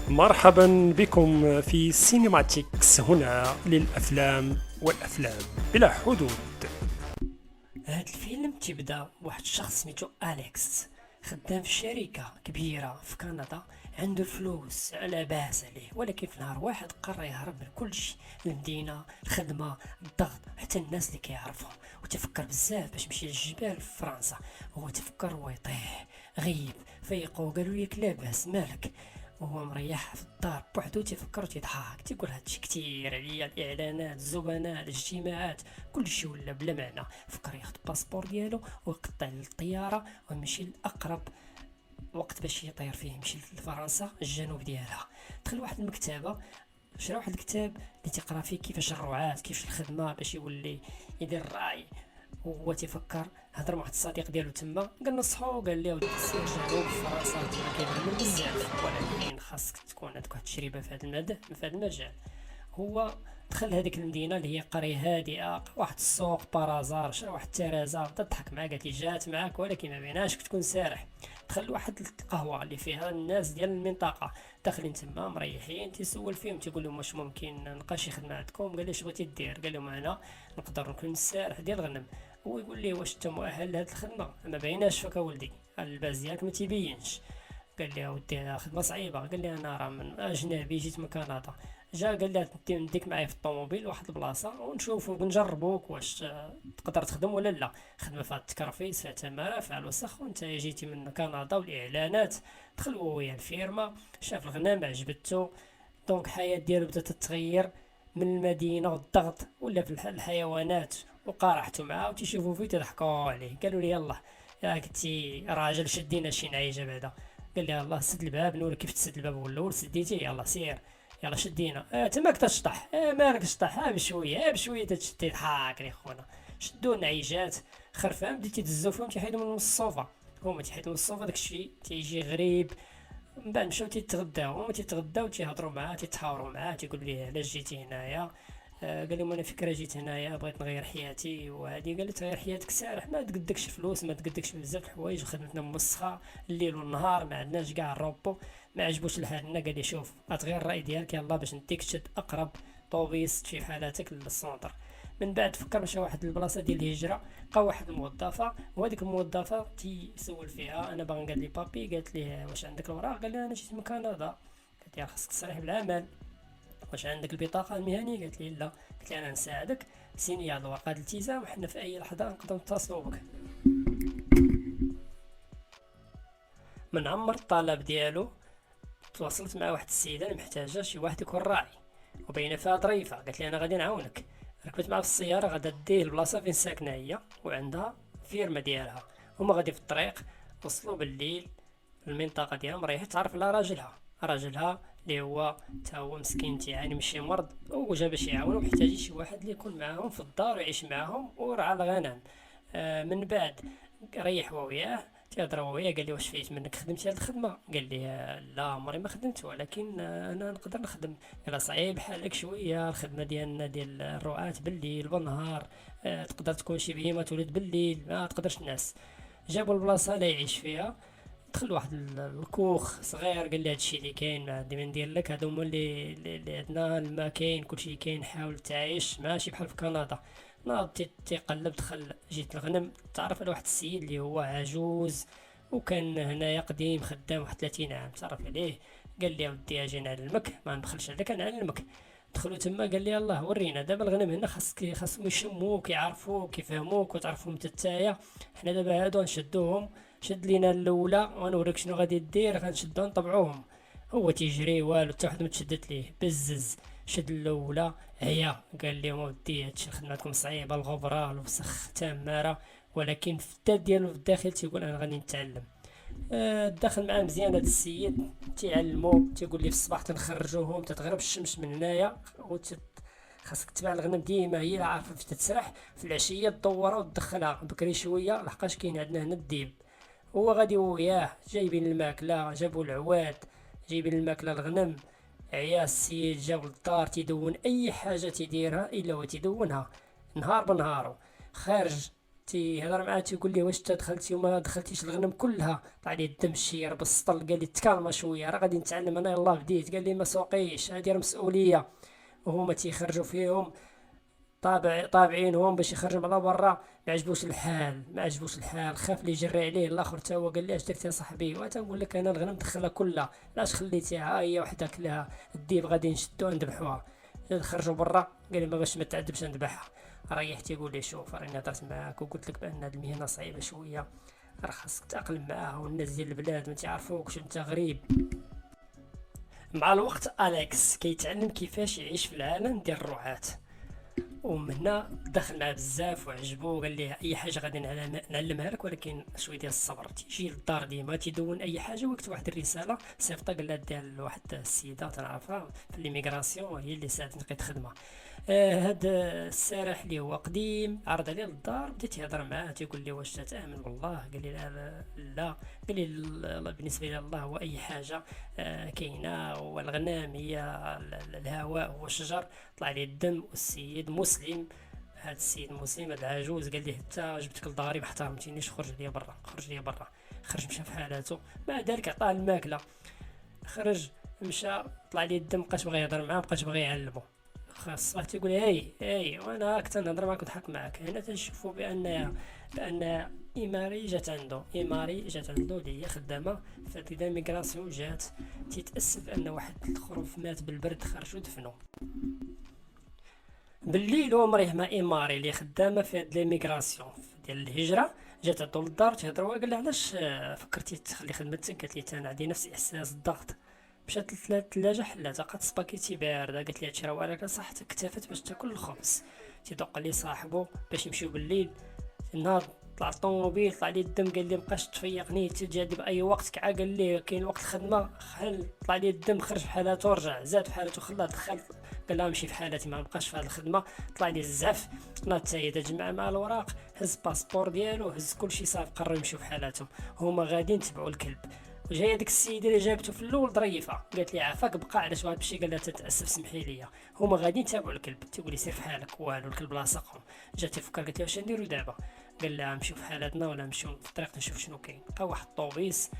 مرحبا بكم في سينماتيكس، هنا للأفلام والأفلام بلا حدود. هاد الفيلم تيبدا بواحد الشخص سميتو أليكس، خدام في شركة كبيرة في كندا، عنده الفلوس على باس عليه، ولكن في نهار واحد قرر يهرب من كلشي، المدينة، الخدمة، الضغط، حتى الناس اللي كيعرفهم، وتفكر بزاف باش يمشي للجبال في فرنسا. هو تفكر هو يطيح، غيب، فيقو قالوا ليك لاباس مالك، وهو مريح في الدار بوحدو تيفكر وتيضحك، تيقول هادشي كتير عليا، الاعلانات، الزبناء، الاجتماعات، كلشي ولا بلا معنى. فكر ياخد الباسبور ديالو ويقطع للطياره ويمشي لاقرب وقت باش يطير فيه، يمشي لفرنسا الجنوب ديالها. دخل واحد المكتبه، شرا واحد الكتاب اللي تيقرا فيه كيفاش الرعاة، كيفاش الخدمه باش يولي يدير الراعي. وهو تيفكر، هضر مع واحد الصديق ديالو تما، قال نصحو، قال ليه ودي سير جنوب فرنسا تما كيبان بزاف، ولكن خاصك تكون عندك واحد التجربه في هذا المجال. هو دخل هذيك المدينه اللي هي قريه هادئه، واحد السوق بارازار، شرا واحد الترازه، تضحك معاه، قالت لي جات معاك ولكن ما بيناش تكون سارح. دخل واحد القهوه اللي فيها الناس ديال المنطقه، داخلين تما مريحين، تيسول فيهم، تيقول لهم واش ممكن نلقى شي خدمه عندكم؟ قال لي اش بغيتي دير؟ قال لهم انا نقدر نكون السارح ديال الغنم. هو يقول لي واش انت مؤهل لهاد الخدمه؟ ما بايناش فيك ولدي، الباز ديالك ما تيبينش. قال لي ودي خدمه صعيبه. قال لي انا راه من اجنبي، جيت من كندا. جا قال لي نديك معايا في الطوموبيل لواحد البلاصه ونشوفوا نجربوك واش تقدر تخدم ولا لا. خدمه فيها التكرفيس، فيها تماره، فيها الوسخ، وانت جيتي من كندا والاعلانات. دخل هو ويا الفيرما، شاف الغنم عجبته، دونك الحياه ديالو بدات تتغير، من المدينه والضغط ولا في الحيوانات، وقع راحتو معاه وتيشوفوا فيه تضحكوا عليه. قالوا لي يلا يا كنتي راجل شدينا شي نعيجه بعدا. قال لي يلا سد الباب، نوريك كيف تسد الباب، ولا ول سديتي، يلا سير، يلا شدينا. تماك تشطح، مالك تشطح، بشويه بشويه تشتي. ضحك لي خونا، شدو النعيجات، خرفان بديتي تهزو فيهم، تيحيدو من الصوفا. هما تيحيدو من الصوفا، داكشي تيجي غريب. من بعد مشاو تيتغداو، هما تيتغداو، تيهضروا معاه، تيتحاوروا معاه، تيقول ليه علاش جيتي هنايا. قال لهم انا فكره جيت هنايا بغيت نغير حياتي وهادي. قال له تغير حياتك سارح، ما تقدكش فلوس، ما تقدكش بزاف الحوايج، وخدمتنا موسخه الليل والنهار، ما عندناش كاع الروبو، ما عجبوش الحال لنا. قال لي شوف غتغير الراي ديالك يلا باش نديك تشد اقرب طوبيس تمشي في حالاتك للسونتر. من بعد فكر مشى واحد البلاصه ديال الهجره، لقى واحد الموظفه، وهذيك الموظفه تيسول فيها انا باغي. قال لي بابي، قالت ليه واش عندك الوراق؟ قال لها انا جيت من كندا. قالت لي خاصك تصريح بالعمل، واش عندك البطاقه المهنيه؟ قالت لي لا. قلت لي انا نساعدك، سيني هاد الورقه الالتزام وحنا في اي لحظه نقدر نتصلوا بك. من عمر الطلب ديالو تواصلت مع واحد السيده اللي محتاجه شي واحد يكون راعي، وبين فيها ظريفه. قالت لي انا غادي نعاونك. ركبت معها في السياره، غادا ديه البلاصه فين ساكنه هي، وعندها فيرما ديالها. هما غادي في الطريق، وصلوا بالليل المنطقه ديالهم، مريحه تعرف على راجلها اللي هو تا هو مسكين تيعاني من شي مرض، وجا باش يعاونو، محتاجين شي واحد اللي يكون معاهم في الدار ويعيش معاهم ورعى الغنم. من بعد ريح هو وياه، تيهضر هو وياه، قال لي واش فايت منك خدمتي هاد الخدمه؟ قال لي لا عمري ما خدمت، ولكن انا نقدر نخدم. قال صعيب حالك شويه، الخدمه ديالنا ديال الرعاة بالليل بالنهار، تقدر تكون شي بهيمه تولد بالليل، ما تقدرش الناس. جابوا البلاصه اللي يعيش فيها، دخل واحد الكوخ صغير، قال لي هادشي اللي كاين ما عندي ما ندير لك، هادو هما اللي عندنا، الماء كاين، كلشي كاين، حاول تعيش ماشي بحال في كندا. ناض تيقلب، دخل جيت الغنم، تعرف على واحد السيد اللي هو عجوز، وكان هنايا قديم خدام واحد 30 عام، تعرف عليه. قال لي اودي اجي نعلمك، ما نبخلش عليك نعلمك. دخلوا تما، قال لي الله ورينا دابا الغنم هنا خاصهم يشموك، يعرفوك، يفهموك، وتعرفهم انت تايا. حنا دابا هادو نشدوهم، شد لينا الاولى ونوريك شنو غادي دير، غنشدو نطبعوهم. هو تيجري والو حتى واحد ما تشدت ليه، بزز شد الاولى، هيا. قال لهم اودي هادشي خدمتكم صعيبه، الغبره الوسخ تماره، ولكن في الدار ديالو في الداخل تيقول انا غادي نتعلم. دخل معاه مزيان هذا السيد، تيعلمو، تيقول لي في الصباح تنخرجوهم، تتغرب الشمس من هنايا، خاصك تبع الغنم ديما هي عارفه في تتسرح، في العشيه تدورها وتدخلها بكري شويه، لحقاش كاين عندنا هنا الديب. هو غادي وياه جايبين الماكله، جابوا العواد، جايبين الماكله الغنم. عيا السيد جاب للدار، تيدون اي حاجه تيديرها الا هو تيدونها، نهار بنهارو. خارج تيهضر معاه تيقول ليه واش انت دخلتي وما دخلتيش الغنم كلها. طلع ليه الدم الشير بالسطل، قال لي تكالما شويه راه غادي نتعلم انا يلاه بديت. قال لي ما سوقيش، هادي راه مسؤوليه. وهما تيخرجوا فيهم طابعينهم باش يخرجهم على برا. ما عجبوش الحال خاف لي يجري عليه الاخر تا هو. قال لي اش درتي يا صاحبي؟ وتنقول لك انا الغنم دخلها كلها، لاش خليتيها هي وحده كلها؟ الديب غادي نشدوها نذبحوها. خرجوا برا قال لي ما باش ما تعذبش نذبحها. ريح تيقول لي شوف راني هضرت معاك وقلت لك بان هاد المهنه صعيبه شويه، راه خاصك تاقلم معاها، والناس ديال البلاد ما تعرفوكش انت غريب. مع الوقت اليكس كيتعلم كيفاش يعيش في العالم ديال الرعاة، ومن هنا دخل معاه بزاف وعجبو. قال ليه اي حاجه غادي نعلمها لك، ولكن شويه ديال الصبر. تيجي للدار ديما تيدون اي حاجه ويكتب واحد الرساله صيفطها، قال لها ديها لواحد السيده تنعرفها في ليميغراسيون، هي اللي ساعدتني لقيت خدمه. هاد السارح اللي هو قديم عرض عليه للدار، بديت يهضر معاه تيقول لي واش تامن بالله؟ قال لي لا. قال لي بالنسبه لي الله هو اي حاجه كاينه، والغنام هي الهواء هو الشجر. طلع لي الدم والسيد مسلم. هاد السيد مسلم هاد العجوز قال لي حتى جبتك لداري ما احترمتينيش، خرج لي برا خرج لي برا. خرج مشى في حالاته. مع ذلك عطاه الماكله، خرج مشى. طلع لي الدم مبقاش بغى يهضر معاه، مبقاش بغى يعلمو. خاص واحد تيقول هاي وانا كنت نهضر معاك ونضحك معاك. هنا تنشوفوا بان ايماري جات عنده اللي هي خدامه في هاد الميغراسيون. جات تيتاسف ان واحد الخروف مات بالبرد، خرجوا دفنو بالليل. هو مريح مع ايماري اللي خدامه في هاد ليميغراسيون ديال الهجره. جات عندو للدار تهضروا، قال لها علاش فكرتي تخلي خدمتك؟ قالت لي انا عندي نفس احساس الضغط. مشات للثلاجه حلات لقات سباكيتي بارده. قالت لي هادشي راه واعر صحتك، اكتفت باش تاكل الخبز. تيدق لي صاحبو باش يمشيو بالليل. النهار طلع الطوموبيل، طلع لي الدم. قال لي مابقاش تفيقني، تجي باي وقت كاع. قال لي كاين وقت الخدمه خل. طلع لي الدم، خرج في حالته ورجع، زاد في حالته خلاه دخل. قال لها نمشي في حالتي ما نبقاش في هذه الخدمه. طلع لي الزعف. ناض السيد جمع مع الوراق، هز باسبور ديالو، هز كلشي صافي. قرروا يمشيو في حالاتهم. هما غاديين تبعوا الكلب. وجايه ديك السيده اللي جابته في الاول ظريفه، قالت لي عافاك بقى علاش واحد الشيء. قال لها تتاسف سمحي لي. هما غاديين تابعوا الكلب. تيقول لي سير في حالك والو، الكلب لاصقهم. جات تفكر، قالت لي واش نديرو دابا؟ قال لها نمشيو في حالتنا ولا نمشيو في الطريق نشوف شنو كاين. لقى واحد الطوبيس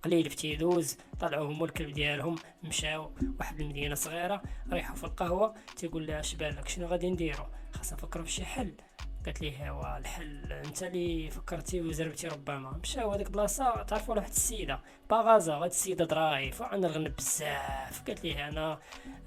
قليل في تيدوز، طلعوا هما الكلب ديالهم مشاو واحد المدينه صغيره. ريحوا في القهوه. تيقول لها اش بالك شنو غادي نديرو؟ خاصنا نفكروا في شي حل. قالت ليه هو الحل انت اللي فكرتي وزربتي ربما. مشاو هذيك بلاصه تعرفوا واحد السيده باغازا، هاد السيده ضرايف وعندنا الغنب بزاف. قالت ليه انا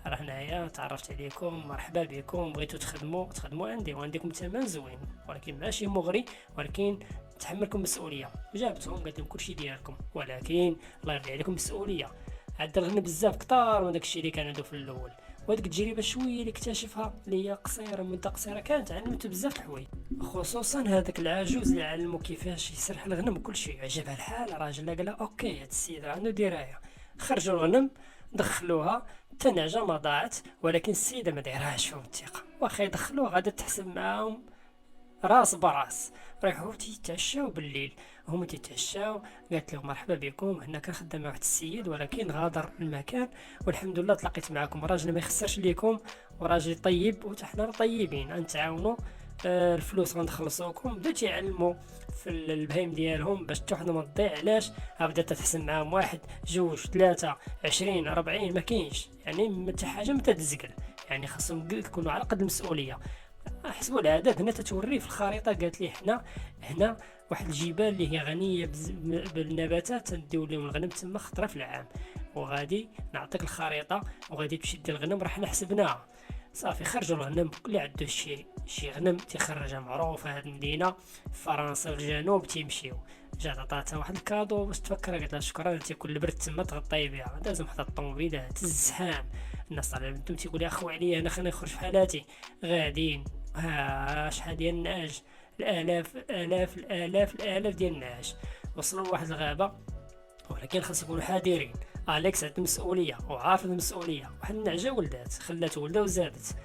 راه هنايا تعرفت عليكم، مرحبا بكم، بغيتو تخدموا عندي وعندكم ثمن زوين، ولكن ماشي مغري، ولكن تحملكم مسؤوليه. جابتهم قالت لهم كلشي ديالكم، ولكن الله يرضي عليكم مسؤوليه. عندنا الغنم بزاف كثار من داكشي اللي كان عنده في الاول. وهاديك التجربه شويه اللي اكتشفها اللي هي قصيره، مده قصيره، كانت علمته بزاف الحوايج، خصوصا هذاك العجوز اللي علمو كيفاش يسرح الغنم وكلشي. عجبها الحال. الراجل قال لها اوكي هاد السيد عنده درايه. خرجوا الغنم دخلوها، التنعجه ما ضاعت، ولكن السيده ما دايرهاش فيهم الثقه. واخا يدخلوها غادا تحسب معاهم راس براس. رايحوا تيتعشاو بالليل. هما تيتعشاو. قالت لهم مرحبا بكم، هنا كنخدم مع واحد السيد ولكن غادر المكان، والحمد لله تلاقيت معكم. راجل ما يخسرش ليكم وراجل طيب، وحتى حنا طيبين نتعاونوا. الفلوس غنخلصوكم. بداو تيعلموا في البهيم ديالهم باش حتى وحده ما تضيع. علاش؟ بدات تحسن معاهم واحد جوج ثلاثة 20 40 ما كاينش، يعني حتى حاجه ما تتزقل، يعني خاصهم يكونوا على قد المسؤوليه. حسبوا العدد. هنا تتوري في الخريطه. قالت لي هنا واحد الجبال اللي هي غنيه بالنباتات، نديو لهم الغنم تما خطره في العام، وغادي نعطيك الخريطه وغادي تمشي دير الغنم راه حنا حسبناها. صافي خرجوا الغنم، كل عنده شي غنم تيخرجها معروفه هاد المدينه في فرنسا في الجنوب تيمشيو. جات عطاتها واحد الكادو باش تفكر. قالت لها شكرا، تيكون البرد تما تغطي بها. دازهم حتى الطوموبيلات الزحام، الناس طالعين بنتهم تيقول يا اخو عليا انا خليني نخرج في حالاتي. غاديين شحال ديال النعاج، الالاف ديال النعاج. وصلوا لواحد الغابه، ولكن خاص يكونوا حذرين. اليكس عنده مسؤوليه وعارف المسؤوليه. واحد النعجه ولدات، خلات ولده وزادت،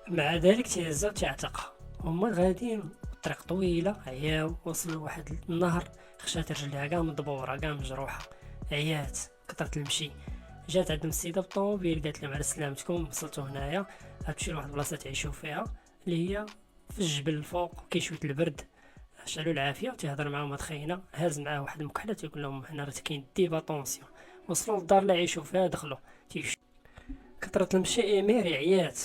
مع ذلك تيهزها وتعتقها. هما غاديين طريق طويله، عياو وصلوا لواحد النهر. خشات رجليها كاع مدبوره كاع مجروحه، عيات كثرت المشي. جات عندهم السيده بالطوموبيل، قالت لهم على سلامتكم، وصلتوا هنايا غتمشيو لواحد البلاصه تعيشوا فيها اللي هي في الجبل الفوق، كاين شويه البرد. شالو العافيه وتيهضر معاهم تخينا، هاز معاه واحد المكحله تيقول لهم هنا راه كاين ديبا طونسيون. وصلوا للدار اللي يعيشوا فيها، دخلوا كثرت المشي ميري عيات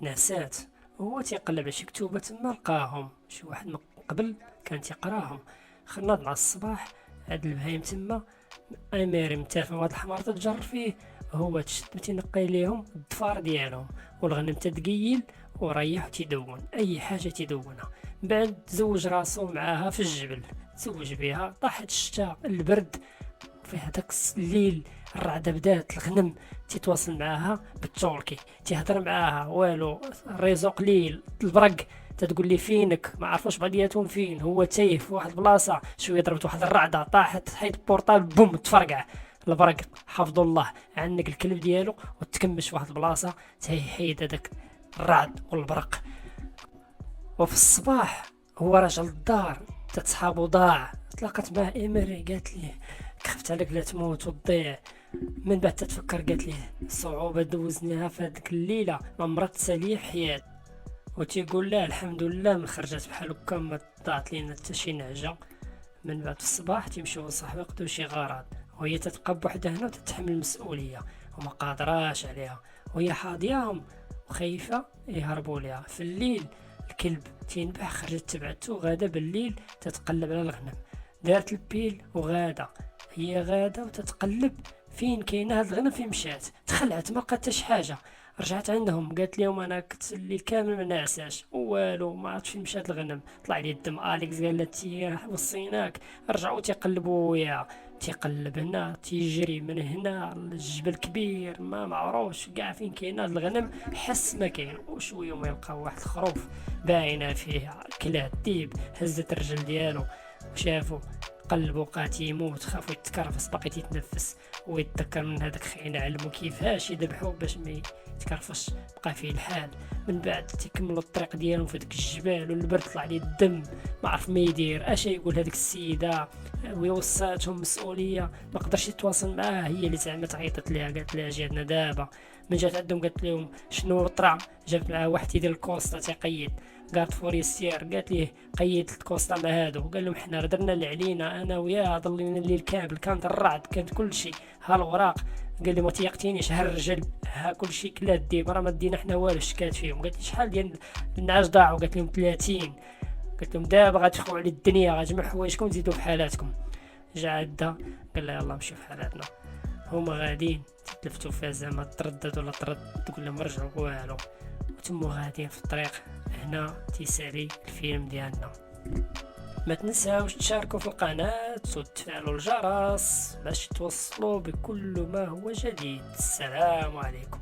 نعسات، هو تيقلب على شي كتوبه تما لقاهم شي واحد من قبل كان تيقراهم. خناض مع الصباح هاد البهايم تما، ميري متافه وهاد الحمار تتجر فيه، هو تشد تينقي ليهم الضفار ديالهم والغنم تتقيل وريح تيدون اي حاجه تيدونها. بعد تزوج راسو معاها في الجبل، تزوج بها، طاحت الشتاء البرد في هذاك الليل، الرعده بدات، الغنم تيتواصل معاها بالتوركي، تيهضر معاها والو، الريزو قليل، البرق تتقول لي فينك، ما عرفوش بعضياتهم فين، هو تايه في واحد البلاصه، شويه ضربت واحد الرعده طاحت حيد بورطال بوم تفرقع البرق، حفظ الله عنك الكلب ديالو وتكمش واحد البلاصه تيحيد هذاك الرعد والبرق. وفي الصباح هو راجع للدار، تصحابو ضاع، تلاقت مع إيميري قالت ليه خفت عليك لا تموت وتضيع. من بعد تتفكر قالت ليه الصعوبة دوزنيها في هذيك الليلة ما مرات تسالي حياة، وتيقول لا الحمد لله من خرجت بحال هكا ما ضاعت لينا حتى شي نعجة. من بعد في الصباح تيمشيو لصاحبي يقضيو شي غرض، وهي تتبقى بوحدها هنا وتتحمل المسؤولية وما قادراش عليها، وهي حاضياهم وخايفة يهربوا ليها. في الليل الكلب تينبح، خرجت تبعتو غادا بالليل تتقلب على الغنم، دارت البيل وغادا، هي غادا وتتقلب فين كاينه هاد الغنم، فين مشات، تخلعت ما لقات حتى حاجه، رجعت عندهم قالت لهم انا كنت الليل كامل ما نعساش والو، ما عرفتش فين مشات الغنم، طلع لي الدم. اليكس قال لها وصيناك. رجعوا تيقلبوا وياه، تيقلب هنا تيجري من هنا، الجبل كبير ما معروفش كاع فين كاين هاد الغنم، حس ما كاين، وشويه ما يلقاو واحد الخروف باينه فيه كلا الديب، هزت الرجل ديالو وشافو، قلبو قات يموت، خافو يتكرفس باقي تيتنفس، ويتذكر من هذاك خينا علمو كيفاش يذبحوه باش ما يتكرفش، بقى فيه الحال. من بعد تيكملوا الطريق ديالهم في ديك الجبال، والبرد طلع ليه الدم، ما عرف ما يدير اش يقول هذيك السيده، ويوصاتهم مسؤوليه ما قدرش يتواصل معاه، هي اللي زعما عيطت ليها قالت لها اجي عندنا دابا. من جات عندهم قالت لهم شنو طرا، جابت معاه واحد تيدير الكوستا تيقيد قالت فوريستير، قالت ليه قيد الكوستا مع هادو، قال لهم حنا درنا اللي علينا انا وياه، ضلينا الليل كامل، كانت الرعد كانت كل شيء، ها الوراق، قال لي ما تيقتينيش، ها الرجل ها كل شيء كلا الديب، راه ما دينا حنا والو، شكات فيهم. قالت لي شحال ديال النعاس ضاعوا، قالت لهم 30. قلت لهم دابا غتخووا على الدنيا، غتجمع حوايجكم تزيدوا في حالاتكم. جا عدا قال لها يلاه نمشيو في حالاتنا. هما غاديين تلفتوا فيها زعما تردد ولا ترد، تقول لهم رجعوا والو، وتمو غاديين في الطريق. هنا تيسالي الفيلم ديالنا. ما تنساوش تشاركوا في القناة وتفعلوا الجرس باش توصلوا بكل ما هو جديد. السلام عليكم.